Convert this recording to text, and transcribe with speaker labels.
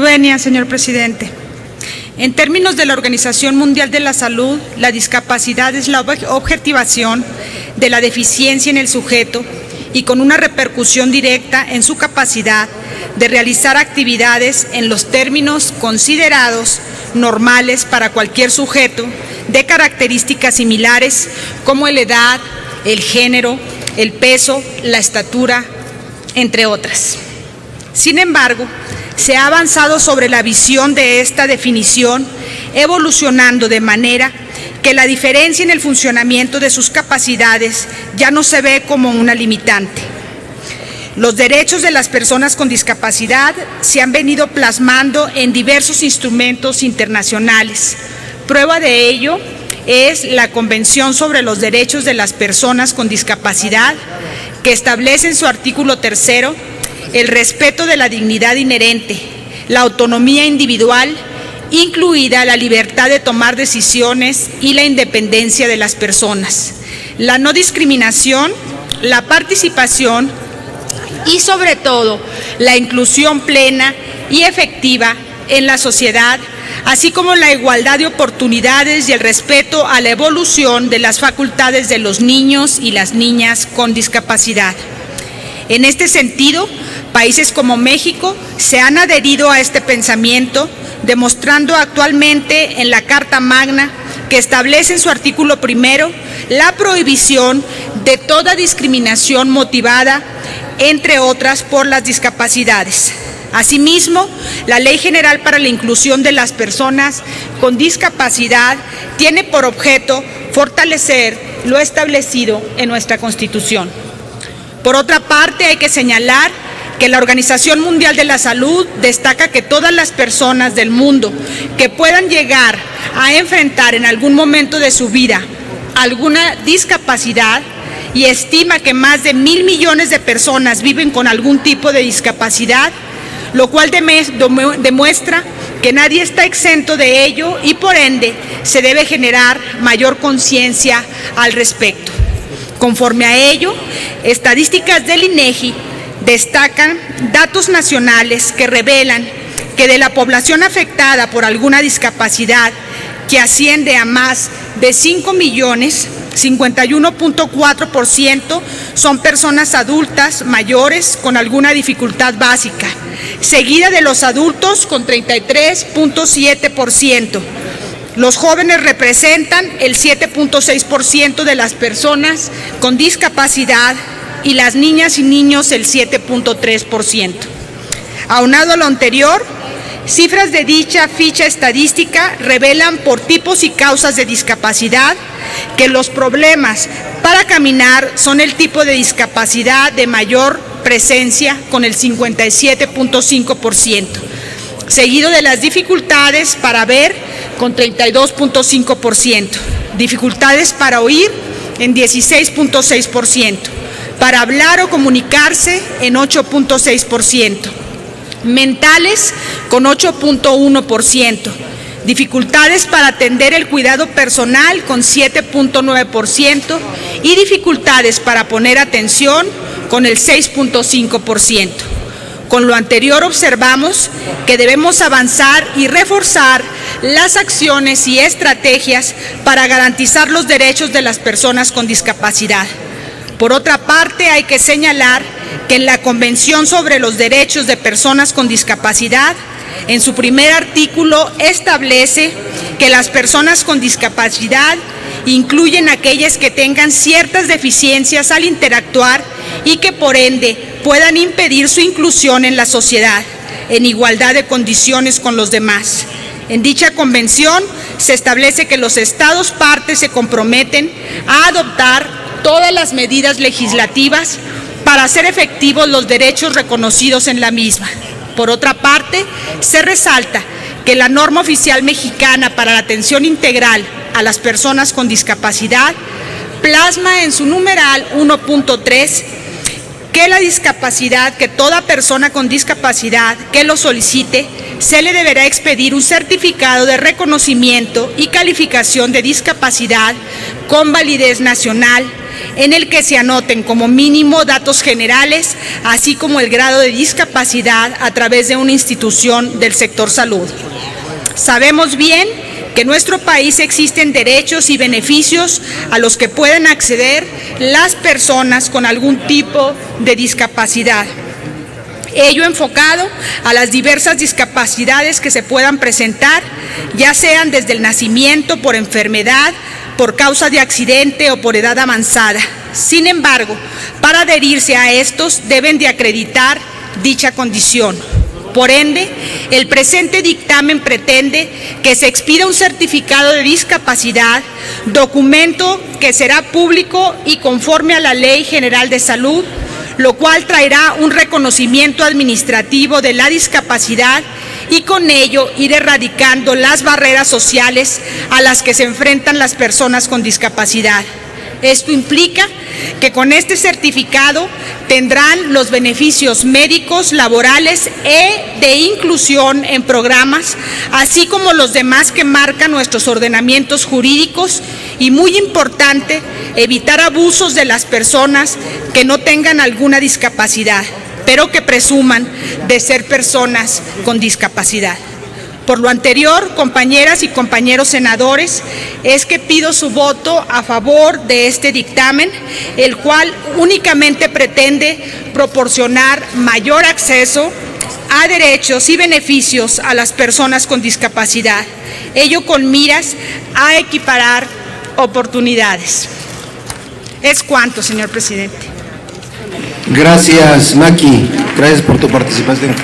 Speaker 1: Venia, señor presidente. En términos de la Organización Mundial de la Salud, la discapacidad es la objetivación de la deficiencia en el sujeto y con una repercusión directa en su capacidad de realizar actividades en los términos considerados normales para cualquier sujeto de características similares como la edad, el género, el peso, la estatura, entre otras. Sin embargo, se ha avanzado sobre la visión de esta definición, evolucionando de manera que la diferencia en el funcionamiento de sus capacidades ya no se ve como una limitante. Los derechos de las personas con discapacidad se han venido plasmando en diversos instrumentos internacionales. Prueba de ello es la Convención sobre los Derechos de las Personas con Discapacidad, que establece en su artículo 3 el respeto de la dignidad inherente, la autonomía individual, incluida la libertad de tomar decisiones y la independencia de las personas, la no discriminación, la participación y, sobre todo, la inclusión plena y efectiva en la sociedad, así como la igualdad de oportunidades y el respeto a la evolución de las facultades de los niños y las niñas con discapacidad. En este sentido, países como México se han adherido a este pensamiento, demostrando actualmente en la Carta Magna, que establece en su artículo 1 la prohibición de toda discriminación motivada, entre otras, por las discapacidades. Asimismo, la Ley General para la Inclusión de las Personas con Discapacidad tiene por objeto fortalecer lo establecido en nuestra Constitución. Por otra parte, hay que señalar que la Organización Mundial de la Salud destaca que todas las personas del mundo que puedan llegar a enfrentar en algún momento de su vida alguna discapacidad, y estima que más de 1.000 millones de personas viven con algún tipo de discapacidad, lo cual demuestra que nadie está exento de ello y por ende se debe generar mayor conciencia al respecto. Conforme a ello, estadísticas del INEGI destacan datos nacionales que revelan que de la población afectada por alguna discapacidad, que asciende a más de 5 millones, 51.4% son personas adultas mayores con alguna dificultad básica, seguida de los adultos con 33.7%. Los jóvenes representan el 7.6% de las personas con discapacidad y las niñas y niños el 7.3%. Aunado a lo anterior, cifras de dicha ficha estadística revelan por tipos y causas de discapacidad que los problemas para caminar son el tipo de discapacidad de mayor presencia con el 57.5%, seguido de las dificultades para ver con 32.5%, dificultades para oír en 16.6%, para hablar o comunicarse en 8.6%, mentales con 8.1%, dificultades para atender el cuidado personal con 7.9% y dificultades para poner atención con el 6.5%. Con lo anterior observamos que debemos avanzar y reforzar las acciones y estrategias para garantizar los derechos de las personas con discapacidad. Por otra parte, hay que señalar que en la Convención sobre los Derechos de Personas con Discapacidad, en su primer artículo establece que las personas con discapacidad incluyen aquellas que tengan ciertas deficiencias al interactuar y que por ende puedan impedir su inclusión en la sociedad en igualdad de condiciones con los demás. En dicha convención se establece que los Estados partes se comprometen a adoptar todas las medidas legislativas para hacer efectivos los derechos reconocidos en la misma. Por otra parte, se resalta que la norma oficial mexicana para la atención integral a las personas con discapacidad plasma en su numeral 1.3 que la discapacidad, que toda persona con discapacidad que lo solicite, se le deberá expedir un certificado de reconocimiento y calificación de discapacidad con validez nacional, en el que se anoten como mínimo datos generales, así como el grado de discapacidad a través de una institución del sector salud. Sabemos bien que en nuestro país existen derechos y beneficios a los que pueden acceder las personas con algún tipo de discapacidad. Ello enfocado a las diversas discapacidades que se puedan presentar, ya sean desde el nacimiento, por enfermedad, por causa de accidente o por edad avanzada. Sin embargo, para adherirse a estos deben de acreditar dicha condición. Por ende, el presente dictamen pretende que se expida un certificado de discapacidad, documento que será público y conforme a la Ley General de Salud, lo cual traerá un reconocimiento administrativo de la discapacidad y con ello ir erradicando las barreras sociales a las que se enfrentan las personas con discapacidad. Esto implica que con este certificado tendrán los beneficios médicos, laborales e de inclusión en programas, así como los demás que marcan nuestros ordenamientos jurídicos y, muy importante, evitar abusos de las personas que no tengan alguna discapacidad, pero que presuman de ser personas con discapacidad. Por lo anterior, compañeras y compañeros senadores, es que pido su voto a favor de este dictamen, el cual únicamente pretende proporcionar mayor acceso a derechos y beneficios a las personas con discapacidad, ello con miras a equiparar oportunidades. Es cuanto, señor presidente.
Speaker 2: Gracias, Maki. Gracias por tu participación.